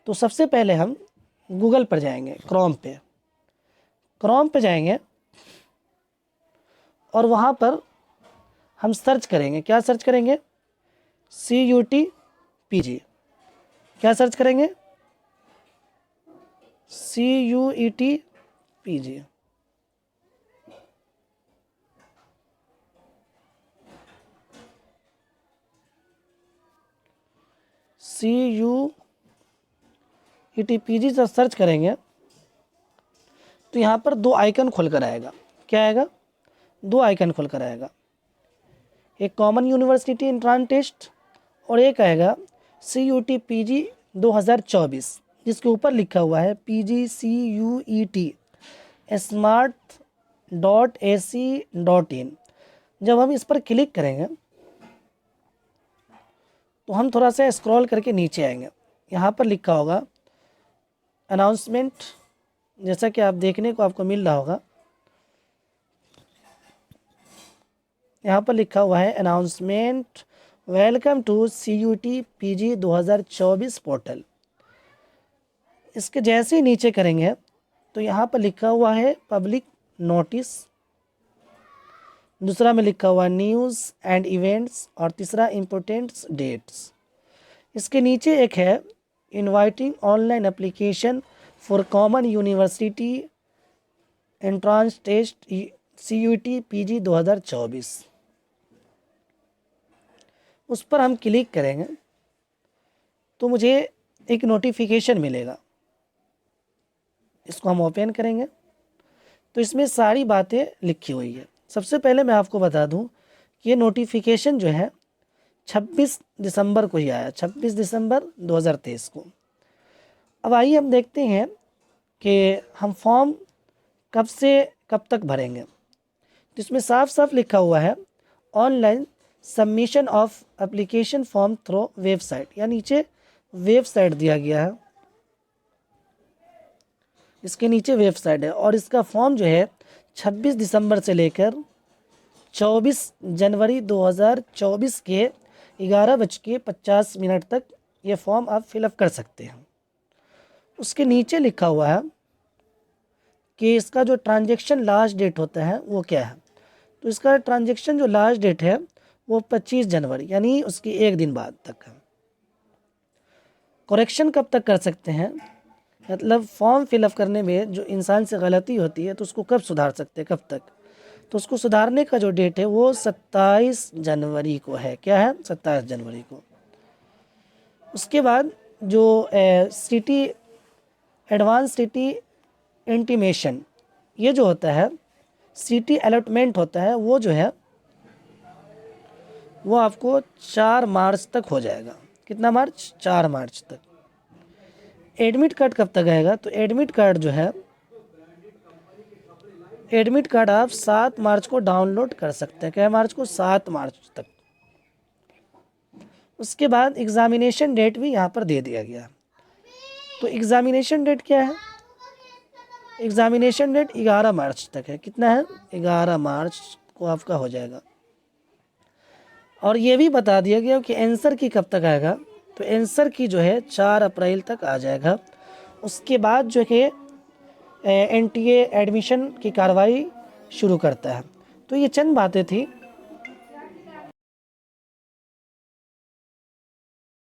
तो सबसे पहले हम गूगल पर जाएंगे, क्रोम पे जाएंगे और वहाँ पर हम सर्च करेंगे। क्या सर्च करेंगे? CUTPG। क्या सर्च करेंगे? CUETPG। CUETPG जब सर्च करेंगे तो यहाँ पर दो आइकन खुल कर आएगा। क्या आएगा? दो आइकन खुल कर आएगा, एक कॉमन यूनिवर्सिटी एंट्रेंस टेस्ट और एक आएगा CUTPG 2024, जिसके ऊपर लिखा हुआ है PGCUET smart.ac.in। जब हम इस पर क्लिक करेंगे तो हम थोड़ा सा स्क्रॉल करके नीचे आएंगे। यहाँ पर लिखा होगा अनाउंसमेंट, जैसा कि आप देखने को आपको मिल रहा होगा। यहाँ पर लिखा हुआ है announcement, welcome to CUTPG 2024 portal. इसके जैसे ही नीचे करेंगे तो यहाँ पर लिखा हुआ है पब्लिक नोटिस, दूसरा में लिखा हुआ है न्यूज़ एंड इवेंट्स और तीसरा इम्पोर्टेंट्स डेट्स। इसके नीचे एक है inviting online application for common university entrance test CUTPG 2024। उस पर हम क्लिक करेंगे तो मुझे एक नोटिफिकेशन मिलेगा। इसको हम ओपन करेंगे तो इसमें सारी बातें लिखी हुई है। सबसे पहले मैं आपको बता दूं कि ये नोटिफिकेशन जो है 26 दिसंबर को ही आया, 26 दिसंबर 2023 को। अब आइए हम देखते हैं कि हम फॉर्म कब से कब तक भरेंगे। तो इसमें साफ साफ लिखा हुआ है online submission of application form through website, या नीचे वेबसाइट दिया गया है, इसके नीचे वेबसाइट है। और इसका फॉर्म जो है 26 दिसंबर से लेकर 24 जनवरी 2024 के 11:50 तक ये फॉर्म आप फिलअप कर सकते हैं। उसके नीचे लिखा हुआ है कि इसका जो ट्रांजैक्शन लास्ट डेट होता है वो क्या है। तो इसका ट्रांजैक्शन जो लास्ट डेट है वो 25 जनवरी, यानी उसकी एक दिन बाद तक है। करेक्शन कब तक कर सकते हैं, मतलब फॉर्म फिलअप करने में जो इंसान से गलती होती है तो उसको कब सुधार सकते हैं, कब तक? तो उसको सुधारने का जो डेट है वो 27 जनवरी को है। क्या है? 27 जनवरी को। उसके बाद जो सिटी एडवांस सिटी इंटीमेशन, ये जो होता है सिटी अलॉटमेंट होता है, वो जो है वो आपको 4 मार्च तक हो जाएगा। कितना मार्च? 4 मार्च तक। एडमिट कार्ड कब तक आएगा? तो एडमिट कार्ड जो है, एडमिट कार्ड आप 7 मार्च को डाउनलोड कर सकते हैं। क्या मार्च को? 7 मार्च तक। उसके बाद एग्ज़ामिनेशन डेट भी यहाँ पर दे दिया गया। तो एग्ज़ामिनेशन डेट क्या है? एग्ज़ामिनेशन डेट 11 मार्च तक है। कितना है? 11 मार्च को आपका हो जाएगा। और ये भी बता दिया गया कि आंसर की कब तक आएगा। तो आंसर की जो है 4 अप्रैल तक आ जाएगा। उसके बाद जो है NTA एडमिशन की कार्रवाई शुरू करता है। तो ये चंद बातें थी